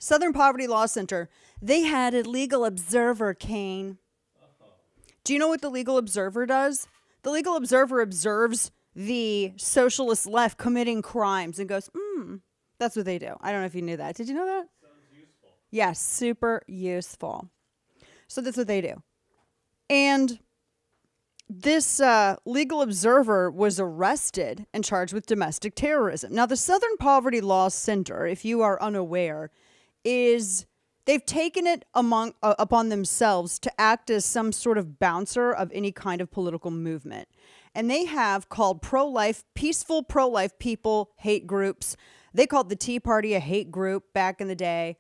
Southern Poverty Law Center, they had a legal observer, Kane. Do you know what the legal observer does? The legal observer observes the socialist left committing crimes and goes, that's what they do. I don't know if you knew that. Did you know that? Sounds useful. Yes, super useful. So that's what they do. And this legal observer was arrested and charged with domestic terrorism. Now, the Southern Poverty Law Center, if you are unaware, they've taken it upon themselves to act as some sort of bouncer of any kind of political movement. And they have called peaceful pro-life people hate groups. They called the Tea Party a hate group back in the day.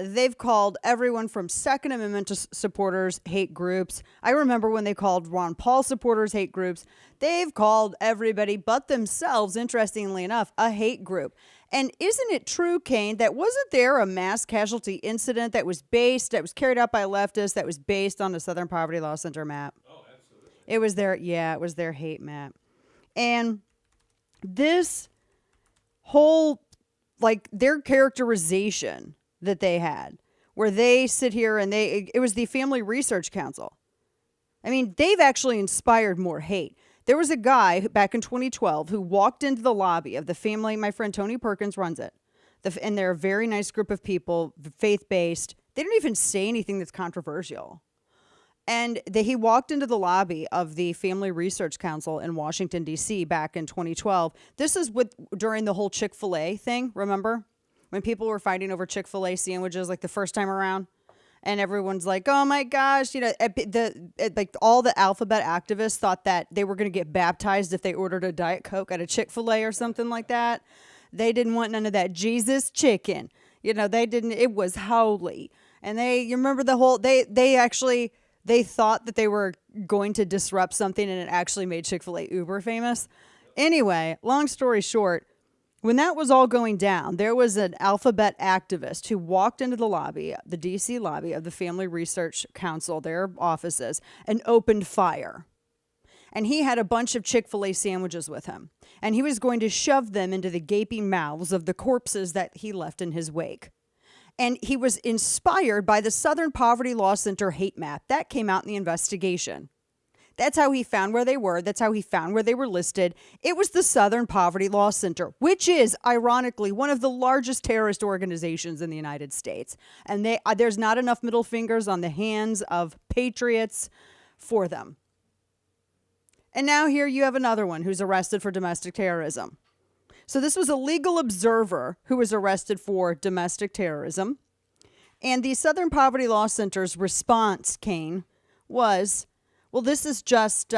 They've called everyone from Second Amendment supporters hate groups. I remember when they called Ron Paul supporters hate groups. They've called everybody but themselves, interestingly enough, a hate group. And isn't it true, Kane, that wasn't there a mass casualty incident that was carried out by leftists that was based on the Southern Poverty Law Center map? Oh, absolutely. It was their hate map. And this whole, their characterization that they had, where they sit here and it was the Family Research Council. I mean, they've actually inspired more hate. There was a guy back in 2012 who walked into the lobby of the family. My friend Tony Perkins runs it. And they're a very nice group of people, faith-based. They don't even say anything that's controversial. And he walked into the lobby of the Family Research Council in Washington, D.C. back in 2012. This is during the whole Chick-fil-A thing, remember? When people were fighting over Chick-fil-A sandwiches the first time around. And everyone's like, oh my gosh, all the alphabet activists thought that they were going to get baptized if they ordered a Diet Coke at a Chick-fil-A or something like that. They didn't want none of that Jesus chicken. They didn't, it was holy. And you remember the whole, they thought that they were going to disrupt something, and it actually made Chick-fil-A uber famous. Anyway, long story short, when that was all going down, there was an alphabet activist who walked into the lobby, the D.C. lobby of the Family Research Council, their offices, and opened fire. And he had a bunch of Chick-fil-A sandwiches with him. And he was going to shove them into the gaping mouths of the corpses that he left in his wake. And he was inspired by the Southern Poverty Law Center hate map. That came out in the investigation. That's how he found where they were. That's how he found where they were listed. It was the Southern Poverty Law Center, which is, ironically, one of the largest terrorist organizations in the United States. And there's not enough middle fingers on the hands of patriots for them. And now here you have another one who's arrested for domestic terrorism. So this was a legal observer who was arrested for domestic terrorism. And the Southern Poverty Law Center's response, Kane, was, well, this is just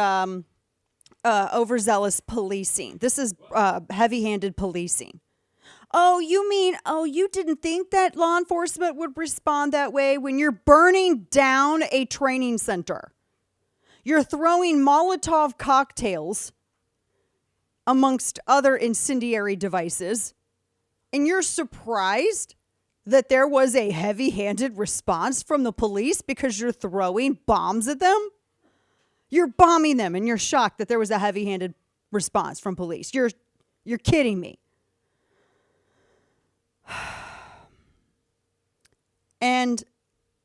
overzealous policing. This is heavy-handed policing. You didn't think that law enforcement would respond that way when you're burning down a training center? You're throwing Molotov cocktails amongst other incendiary devices, and you're surprised that there was a heavy-handed response from the police because you're throwing bombs at them? You're bombing them, and you're shocked that there was a heavy-handed response from police. You're kidding me. And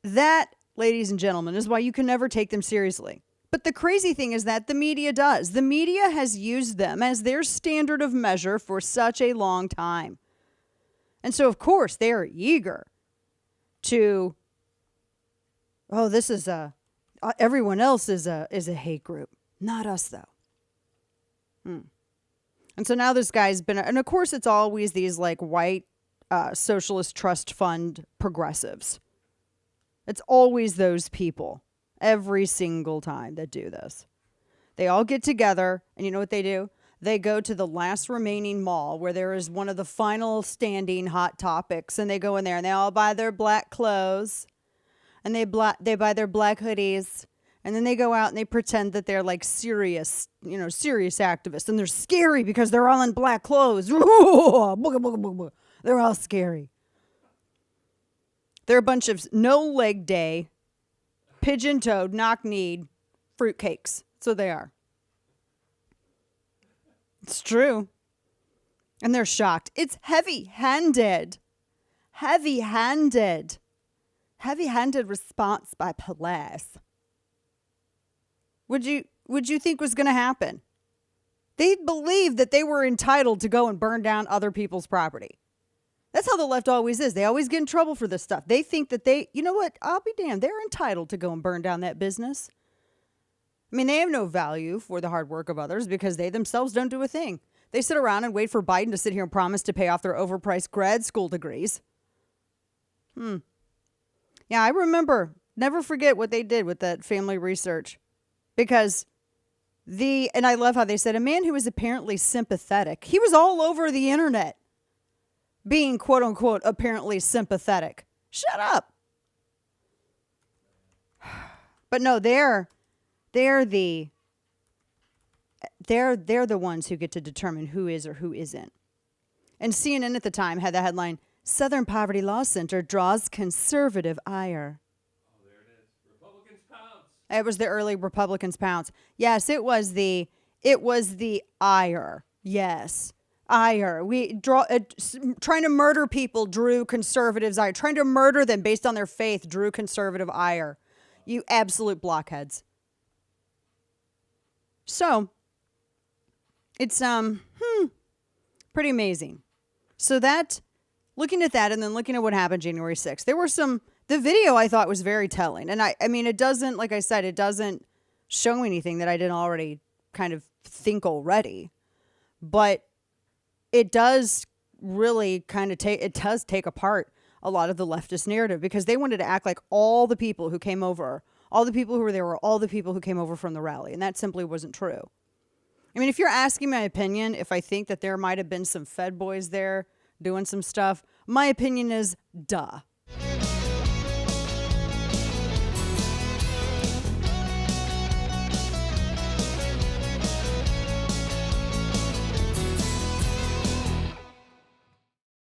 that, ladies and gentlemen, is why you can never take them seriously. But the crazy thing is that the media does. The media has used them as their standard of measure for such a long time. And so, of course, they are eager to, everyone else is a hate group. Not us, though. And so now this guy's been, and of course it's always these white socialist trust fund progressives. It's always those people every single time that do this. They all get together, and you know what they do? They go to the last remaining mall where there is one of the final standing Hot Topics, and they go in there and they all buy their black clothes, and they buy their black hoodies, and then they go out and they pretend that they're serious activists, and they're scary because they're all in black clothes. They're all scary. They're a bunch of no leg day, pigeon-toed, knock-kneed fruitcakes. That's what they are. It's true. And they're shocked. It's heavy-handed. heavy-handed response by police. Would you think was going to happen? They believed that they were entitled to go and burn down other people's property. That's how the left always is. They always get in trouble for this stuff. They think that you know what? I'll be damned. They're entitled to go and burn down that business. I mean, they have no value for the hard work of others because they themselves don't do a thing. They sit around and wait for Biden to sit here and promise to pay off their overpriced grad school degrees. Yeah, I remember. Never forget what they did with that family research. Because and I love how they said a man who was apparently sympathetic. He was all over the internet being, quote unquote, apparently sympathetic. Shut up. But no, they're the ones who get to determine who is or who isn't. And CNN at the time had the headline, Southern Poverty Law Center draws conservative ire. Oh, there it is. Republicans pounce. It was the early Republicans pounce. Yes, it was the ire. Yes. Ire. Trying to murder people drew conservatives' ire. Trying to murder them based on their faith drew conservative ire. You absolute blockheads. So, it's pretty amazing. So looking at that and then looking at what happened January 6th, the video I thought was very telling. And I mean, it doesn't, like I said, it doesn't show anything that I didn't already kind of think already. But it does really kind of take apart a lot of the leftist narrative because they wanted to act like all the people who came over, all the people who were there were all the people who came over from the rally. And that simply wasn't true. I mean, if you're asking my opinion, if I think that there might have been some Fed boys there doing some stuff, my opinion is duh.